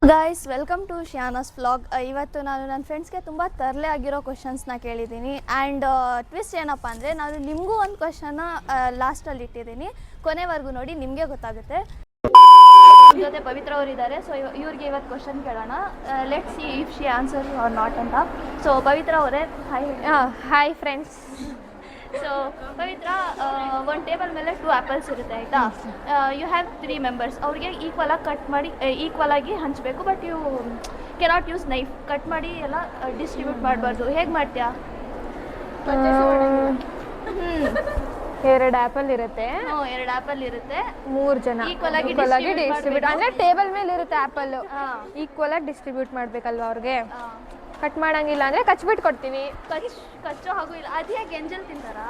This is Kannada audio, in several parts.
Guys welcome to Shiyana's vlog. ಇವತ್ತು ನಾನು ನನ್ನ ಫ್ರೆಂಡ್ಸ್ಗೆ ತುಂಬ ತರಲೆ ಆಗಿರೋ ಕ್ವಶನ್ಸ್ನ ಕೇಳಿದ್ದೀನಿ. ಆ್ಯಂಡ್ ಟ್ವಿಸ್ಟ್ ಏನಪ್ಪ ಅಂದರೆ ನಾನು ನಿಮಗೂ ಒಂದು ಕ್ವಶನ್ನ ಲಾಸ್ಟಲ್ಲಿ ಇಟ್ಟಿದ್ದೀನಿ. ಕೊನೆವರೆಗೂ ನೋಡಿ, ನಿಮಗೆ ಗೊತ್ತಾಗುತ್ತೆ. ನಮ್ಮ ಜೊತೆ ಪವಿತ್ರ ಅವರಿದ್ದಾರೆ. ಸೊ ಇವ್ರಿಗೆ ಇವತ್ತು ಕ್ವಶನ್ ಕೇಳೋಣ. Let's see if she answer or not ಅಂತ. ಸೊ ಪವಿತ್ರ ಅವರೇ, ಹಾಯ್ ಫ್ರೆಂಡ್ಸ್. ಸೊ ಪವಿತ್ರ, ಒಂದು ಟೇಬಲ್ ಮೇಲೆ 2 ಆ್ಯಪಲ್ಸ್ ಇರುತ್ತೆ, ಆಯಿತಾ? You have 3 members. ಅವ್ರಿಗೆ ಈಕ್ವಲಾಗಿ ಕಟ್ ಮಾಡಿ ಈಕ್ವಲಾಗಿ ಹಂಚಬೇಕು. But you cannot use knife. Cut ಮಾಡಿ ಎಲ್ಲ ಡಿಸ್ಟ್ರಿಬ್ಯೂಟ್ ಮಾಡಬಾರ್ದು. ಹೇಗೆ ಮಾಡ್ತೀಯಾ? 2 ಆ್ಯಪಲ್ ಇರುತ್ತೆ. 2 ಆ್ಯಪಲ್ ಇರುತ್ತೆ. 3 ಜನ ಈಕ್ವಲಾಗಿ ಡಿಸ್ಟ್ರಿಬ್ಯೂಟ್ ಅಂದರೆ ಟೇಬಲ್ ಮೇಲೆ ಇರುತ್ತೆ ಆ್ಯಪಲ್. ಈಕ್ವಲಾಗಿ ಡಿಸ್ಟ್ರಿಬ್ಯೂಟ್ ಮಾಡಬೇಕಲ್ವ ಅವ್ರಿಗೆ. ಕಟ್ ಮಾಡಂಗಿಲ್ಲ ಅಂದರೆ ಕಚ್ಬಿಟ್ಟು ಕೊಡ್ತೀವಿ. ಕಚ್ಚೋ ಹಾಗೂ ಇಲ್ಲ. ಅದು ಹೇಗೆ ಎಂಜಲ್ ತಿಂತಾರಾ?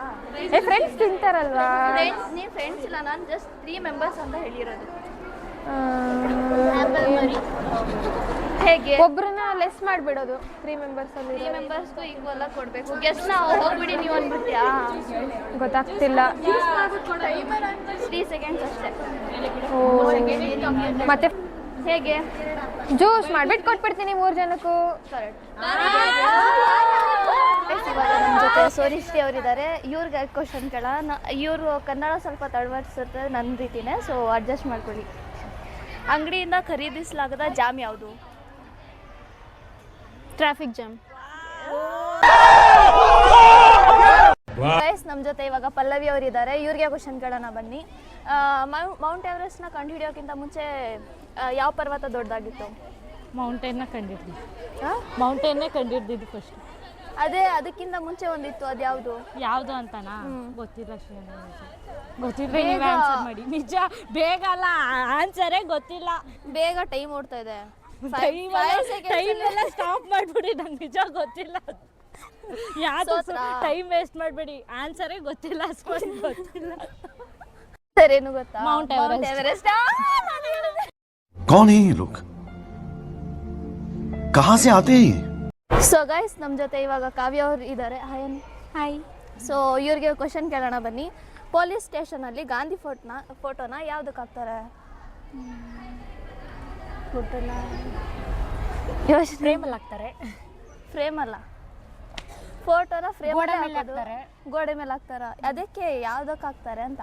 ಫ್ರೆಂಡ್ಸ್ ತಿಂತಾರಲ್ವಾ? ನೀವು ಫ್ರೆಂಡ್ಸ್ ಇಲ್ಲ, ನಾನು ಜಸ್ಟ್ 3 ಮೆಂಬರ್ಸ್ ಅಂತ ಹೇಳಿರೋದು. ಹೇಗೆ ಒಬ್ರನ್ನ ಲೆಸ್ ಮಾಡಿಬಿಡೋದು. 3 ಮೆಂಬರ್ಸಲ್ಲಿ 3 ಮೆಂಬರ್ಸ್ಗೂ ಈಕ್ವಲ್ ಆಗಿ ಕೊಡಬೇಕು. ಗೆಸ್ಟ್ನ ಹೋಗ್ಬಿಡಿ ನೀವು ಅಂದ್ಬಿಡ್ತೀಯಾ? ಗೊತ್ತಾಗ್ತಿಲ್ಲ. 3 ಸೆಕೆಂಡ್ಸ್ ಅಷ್ಟೇ. ಮತ್ತೆ ಹೇಗೆ? ಜ್ಯೂಸ್ ಮಾಡಿಬಿಟ್ಟು ಕೊಟ್ಬಿಡ್ತೀನಿ 3 ಜನಕ್ಕೂ. ಕರೆಕ್ಟ್. ಇವಾಗ ನಮ್ಮ ಜೊತೆ ಸೋರಿಶ್ರೀ ಅವರಿದ್ದಾರೆ. ಇವ್ರಿಗೆ ಕ್ವಶನ್ ಕೇಳೋಣ. ಇವರು ಕನ್ನಡ ಸ್ವಲ್ಪ ತಡವರ್ಸುತ್ತೆ ನನ್ನ ರೀತಿನೇ, ಸೊ ಅಡ್ಜಸ್ಟ್ ಮಾಡ್ಕೊಳ್ಳಿ. ಅಂಗಡಿಯಿಂದ ಖರೀದಿಸಲಾಗದ ಜಾಮ್ ಯಾವುದು? Traffic jam. ಗೈಸ್, ನಮ್ಮ ಜೊತೆ ಇವಾಗ ಪಲ್ಲವಿ ಅವರಿದ್ದಾರೆ. ಇವ್ರಿಗೆ ಕ್ವಶನ್ ಕೇಳೋಣ ಬನ್ನಿ. ಮೌಂಟ್ ಎವರೆಸ್ಟ್ನ ಕಂಡುಹಿಡಿಯೋಕ್ಕಿಂತ ಮುಂಚೆ ಯಾವ ಪರ್ವತ ದೊಡ್ಡದಾಗಿತ್ತು? ಮೌಂಟೇನ್ನ ಕಂಡಿಡ್ದಿದ್ದು ಫಸ್ಟ್. ಅದೇ ಅದಕ್ಕಿಂತ ಮುಂಚೆ ಒಂದಿತ್ತು, ಅದು ಯಾವುದು? ಯಾವುದು ಅಂತನಾ? ಗೊತ್ತಿಲ್ಲ ಗೊತ್ತಿಲ್ಲ. ನೀವು ಆನ್ಸರ್ ಮಾಡಿ. ನಿಜ ಬೇಗ ಅಲ್ಲ, ಆನ್ಸರೇ ಗೊತ್ತಿಲ್ಲ. ಬೇಗ ಟೈಮ್ ಓಡ್ತಾ ಇದೆ. ಟೈಮ್ ಎಲ್ಲ ಸ್ಟಾಪ್ ಮಾಡ್ಬಿಡಿ. ನಂಗೆ ನಿಜ ಗೊತ್ತಿಲ್ಲ. ಯಾವುದು ಟೈಮ್ ವೇಸ್ಟ್ ಮಾಡಬೇಡಿ. ಆನ್ಸರೇ ಗೊತ್ತಿಲ್ಲ. ಗೊತ್ತಿಲ್ಲ. ಸರೇನು ಗೊತ್ತಾ? Mount Everest. कौन है ये लोग? कहाँ से आते हैं? ಸೊ ಗೈಸ್, ನಮ್ಮ ಜೊತೆ ಇವಾಗ ಕಾವ್ಯ ಅವರು ಇದ್ದಾರೆ. ಹಾಯ್. ಸೊ ಇವ್ರಿಗೆ ಕ್ವಶನ್ ಕೇಳೋಣ ಬನ್ನಿ. ಪೊಲೀಸ್ ಸ್ಟೇಷನಲ್ಲಿ ಗಾಂಧಿ ಫೋಟೋನ ಯಾವುದಕ್ಕೆ ಹಾಕ್ತಾರೆ? ಫ್ರೇಮಲ್ಲಿ ಹಾಕ್ತಾರೆ. ಫ್ರೇಮ್ ಅಲ್ಲ, ಫೋಟೋನ ಫ್ರೇಮ್ ಗೋಡೆ ಮೇಲೆ ಹಾಕ್ತಾರೆ. ಗೋಡೆ ಮೇಲೆ ಹಾಕ್ತಾರ. ಅದಕ್ಕೆ ಯಾವುದಕ್ಕೆ ಹಾಕ್ತಾರೆ ಅಂತ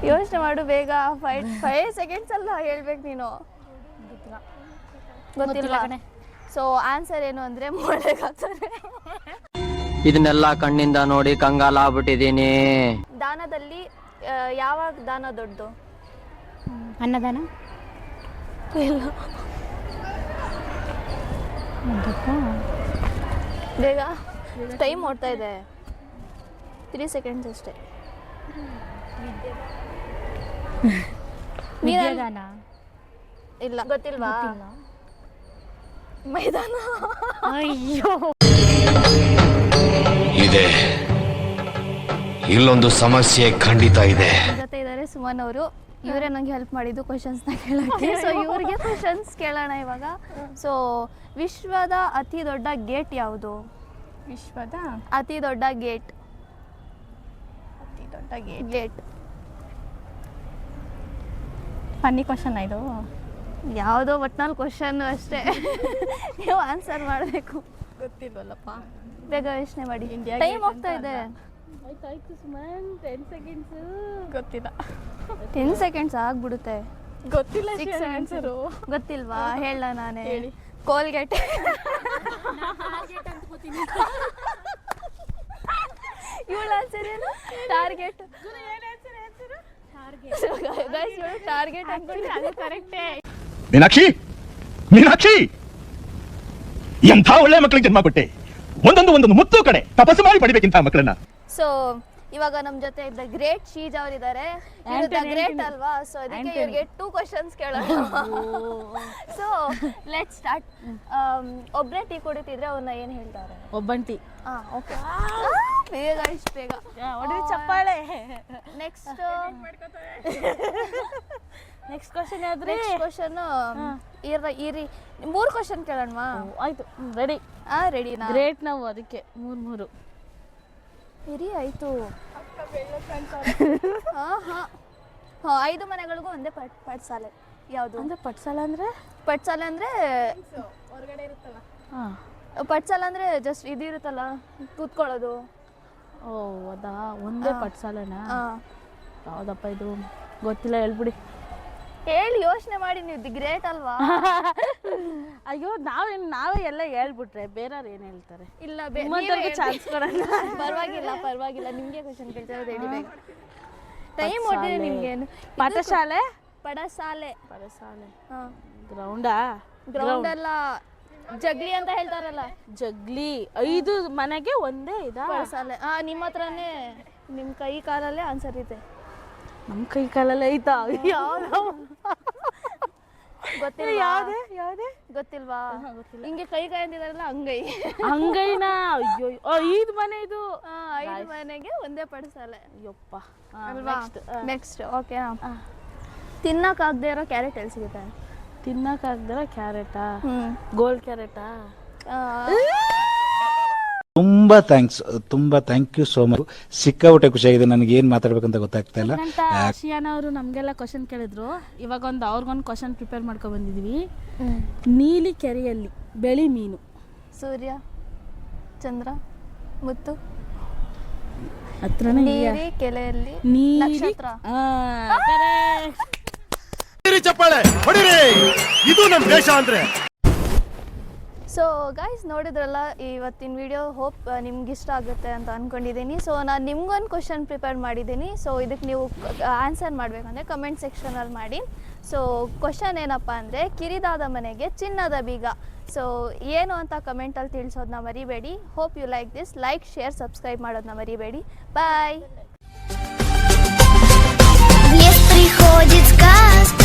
ಯೋಚನೆ ಮಾಡು ಬೇಗ. 5 ಸೆಕೆಂಡ್ಸ್ ಅಲ್ಲ ಹೇಳ್ಬೇಕು ನೀನು. ಗೊತ್ತಿಲ್ಲ. ಸೊ ಆನ್ಸರ್ ಏನು ಅಂದ್ರೆ ಮೂಳೆಗೆ ಹಾಕ್ತಾರೆ. ಇದನ್ನೆಲ್ಲ ಕಣ್ಣಿಂದ ನೋಡಿ ಕಂಗಾಲ ಆಗ್ಬಿಟ್ಟಿದೀನಿ. ದಾನದಲ್ಲಿ ಯಾವಾಗ ದಾನ ದೊಡ್ಡದು? ಅನ್ನದಾನ. ಬೇಗ, ಟೈಮ್ ಓಡ್ತಾ ಇದೆ. 3 ಸೆಕೆಂಡ್ಸ್ ಅಷ್ಟೇ. ವಿದ್ಯಾದಾನ. ಇಲ್ಲ, ಗೊತ್ತಿಲ್ವಾ? ಮೈದಾನ. ಅಯ್ಯೋ, ಇದೆ ಇಲ್ಲೊಂದು ಸಮಸ್ಯೆ ಖಂಡಿತ ಇದೆ. ಜೊತೆ ಇದ್ದಾರೆ ಸುಮನ್ ಅವರು. ಇವರೇ ನಂಗೆ ಹೆಲ್ಪ್ ಮಾಡಿದ್ದು ಕ್ವಶನ್ಸ್ನ ಕೇಳೋಕ್ಕೆ. ಸೊ ಇವ್ರಿಗೆ ಕ್ವಶನ್ಸ್ ಕೇಳೋಣ ಇವಾಗ. ಸೊ ವಿಶ್ವದ ಅತಿ ದೊಡ್ಡ ಗೇಟ್ ಯಾವುದು? ವಿಶ್ವದ ಅತಿ ದೊಡ್ಡ ಗೇಟ್. ಗೇಟ್. ಫನ್ನಿ ಕ್ವಶನ್ ಇದು. ಯಾವುದೋ ಒಟ್ನಲ್ಲಿ ಕ್ವಶನ್ ಅಷ್ಟೇ. ನೀವು ಆನ್ಸರ್ ಮಾಡಬೇಕು. ಗೊತ್ತಿಲ್ವಲ್ಲಪ್ಪ. ಬೇಗ ಯೋಚನೆ ಮಾಡಿ. ಟೈಮ್ ಹೋಗ್ತಾ ಇದೆ. ಗೊತ್ತಿಲ್ಲ. 10 ಸೆಕೆಂಡ್ಸ್ ಆಗ್ಬಿಡುತ್ತೆ. ಗೊತ್ತಿಲ್ಲ. ಆನ್ಸರು ಗೊತ್ತಿಲ್ವಾ? ಹೇಳ ನಾನೇ. ಕೋಲ್ಗೇಟ್. ಇವಳ ಆನ್ಸರ್ ಏನು? ಟಾರ್ಗೆಟ್. ಟಾರ್ಗೆಟ್ ಅನ್ಕೊಂಡ್ರೆ ಅದು ಕರೆಕ್ಟೇ. ಮೀನಾಕ್ಷಿ, ಎಂಥ ಒಳ್ಳೆ ಮಕ್ಕಳಿಗೆ ಜನ್ಮ ಕೊಟ್ಟೆ. ಒಂದೊಂದು ಮುತ್ತು ಕಡೆ ತಪಸ್ಸು ಮಾಡಿ ಪಡಿಬೇಕಿಂತ ಮಕ್ಕಳನ್ನ. ಸೊ ಇವಾಗ ನಮ್ಮ ಜೊತೆ ಇದ್ದ ಗ್ರೇಟ್ ಶೀಜ್ ಅವರಿದ್ದಾರೆ. ಗ್ರೇಟ್ ಅಲ್ವಾ? ಸೊ ಅದಕ್ಕೆ ಇವ್ರಿಗೆ 2 ಕ್ವಶನ್ಸ್ ಕೇಳೋಣ. So let's start. ಒಬ್ಬರೇ ಟೀ ಕುಡಿತಿದ್ರೆ ಅವ್ರನ್ನ ಏನು ಹೇಳ್ತಾರೆ? ಒಬ್ಬಂಟಿ. ಓಕೆ. ಬೇಗ, ಇಷ್ಟು ಬೇಗ ಚಪ್ಪಾಳೆ. ನೆಕ್ಸ್ಟ್ ಕ್ವಶನ್ ಯಾವ್ದ್ರಿ? ನೆಕ್ಸ್ಟ್ ಕ್ವಶನ್ ಇರಿ 3 ಕ್ವಶನ್ ಕೇಳೋಣವಾ? ಆಯ್ತು, ರೆಡಿ. ರೆಡಿನಾ? ಗ್ರೇಟ್ ನಾವು ಅದಕ್ಕೆ 3 ಇರಿ ಆಯ್ತು. ಹಾಂ 5 ಮನೆಗಳಿಗೂ ಒಂದೇ ಪಡ್ಸಾಲೆ ಯಾವುದು ಅಂದ್ರೆ ಪಟ್ಸಾಲ ಅಂದ್ರೆ ಪಡ್ಸಾಲೆ ಅಂದರೆ ಹಾಂ ಪಡ್ಸಾಲೆ ಅಂದರೆ ಜಸ್ಟ್ ಇದಿರುತ್ತಲ್ಲ ಕೂತ್ಕೊಳ್ಳೋದು. ಓ ಅದಾ ಒಂದೇ ಪಟ್ಸಾಲನಾ? ಹಾಂ ಹೌದಪ್ಪ ಇದು ಗೊತ್ತಿಲ್ಲ ಹೇಳ್ಬಿಡಿ. ಹೇಳಿ ಯೋಚನೆ ಮಾಡಿ, ನೀವು ಗ್ರೇಟ್ ಅಲ್ವಾ? ಅಯ್ಯೋ ನಾವೇ ಎಲ್ಲ ಹೇಳ್ಬಿಟ್ರೆ ಬೇರೆಯವ್ರು ಏನು ಹೇಳ್ತಾರೆ? ಇಲ್ಲ ನಿಮ್ಮಂಥವ್ರಿಗೆ ಚಾನ್ಸ್ ಕೊಡೋಣ. ಪರವಾಗಿಲ್ಲ ನಿಮಗೆ ಕ್ವಶನ್ ಕೇಳ್ತಿರೋದು ಹೇಳಿ ಬೇಗ. ಟೈಮ್ ಹೊಟ್ಟಿದೆ ನಿಮ್ಗೇನು? ಪಾಠಶಾಲೆ ಪಡಸಾಲೆ. ಹಾಂ ಗ್ರೌಂಡಾ? ಗ್ರೌಂಡ್ ಎಲ್ಲ ಜಗ್ಲಿ ಅಂತ ಹೇಳ್ತಾರಲ್ಲ, ಜಗ್ಲಿ 5 ಮನೆಗೆ ಒಂದೇ ಇದಾ? ಪಡಸಾಲೆ. ನಿಮ್ಮ ಹತ್ರನೇ ನಿಮ್ಮ ಕೈ ಕಾಲಲ್ಲೇ ಆನ್ಸರ್ ಇದೆ. ನಮ್ಮ ಕೈ ಕಾಲಲ್ಲಿ ಐತಾ? ಗೊತ್ತಿಲ್ಲ. ಯಾವುದೇ ಗೊತ್ತಿಲ್ವಾ? ಹಿಂಗೆ ಕೈ ಅಂತಿದಾರಲ್ಲ ಹಂಗೈ. ಹಂಗೈನಾ? ಅಯ್ಯೋ 5 ಮನೆ ಇದು. 5 ಮನೆಗೆ ಒಂದೇ ಪಡಸಾಲೆ. ಅಯ್ಯಪ್ಪ. ಅಲ್ವಾ? Next okay. ತಿನ್ನಕ್ಕಾಗದೇ ಇರೋ ಕ್ಯಾರೆಟ್ ಎಲ್ಲಿ ಸಿಗುತ್ತೆ? ತಿನ್ನಕ್ಕಾಗ್ದಿರ ಕ್ಯಾರೆಟಾ? ಗೋಲ್ಡ್ ಕ್ಯಾರೆಟಾ? ತುಂಬಾ ಥ್ಯಾಂಕ್ ಯು ಸೋ ಮಚ್. ಸಿಕ್ಕಾಬಿಟ್ಟೆ ಖುಷಿಯಾಗಿದೆ. ನನಗೆ ಏನು ಮಾತಾಡ್ಬೇಕಂತ ಗೊತ್ತಾಗ್ತಾ ಇಲ್ಲ. ಶಿಯಾನ ಅವರು ನಮಗೆಲ್ಲ ಕ್ವಶನ್ ಕೇಳಿದ್ರು. ಇವಾಗ ಅವ್ರಿಗೊಂದು ಕ್ವಶನ್ ಪ್ರಿಪೇರ್ ಮಾಡ್ಕೊಂಡು ಬಂದಿದ್ದೀವಿ. ನೀಲಿ ಕೆರೆಯಲ್ಲಿ ಬೆಳಿ ಮೀನು? ಸೂರ್ಯ, ಚಂದ್ರ, ಮುತ್ತು. ಹತ್ರನೇ ನೀರಿ ಕೆಲೆಯಲ್ಲಿ ನೀಲಿ ನಕ್ಷತ್ರ. ಚಪ್ಪಾಳೆ ಹೊಡಿರಿ, ಇದು ನಮ್ಮ ದೇಶ ಅಂದ್ರೆ. ಸೊ ಗೈಸ್ ನೋಡಿದ್ರಲ್ಲ ಇವತ್ತಿನ ವಿಡಿಯೋ. ಹೋಪ್ ನಿಮ್ಗೆ ಇಷ್ಟ ಆಗುತ್ತೆ ಅಂತ ಅಂದ್ಕೊಂಡಿದ್ದೀನಿ. ಸೊ ನಾನು ನಿಮ್ಗೊಂದು ಕ್ವಶನ್ ಪ್ರಿಪೇರ್ ಮಾಡಿದ್ದೀನಿ. ಸೊ ಇದಕ್ಕೆ ನೀವು ಆನ್ಸರ್ ಮಾಡಬೇಕಂದ್ರೆ ಕಮೆಂಟ್ ಸೆಕ್ಷನಲ್ಲಿ ಮಾಡಿ. ಸೊ ಕ್ವಶನ್ ಏನಪ್ಪ ಅಂದರೆ ಕಿರಿದಾದ ಮನೆಗೆ ಚಿನ್ನದ ಬೀಗ. ಸೊ ಏನು ಅಂತ ಕಮೆಂಟಲ್ಲಿ ತಿಳಿಸೋದನ್ನ ಮರಿಬೇಡಿ. Hope you like this. Like, share, subscribe ಮಾಡೋದನ್ನ ಮರಿಬೇಡಿ. ಬಾಯ್. В лес приходит сказка.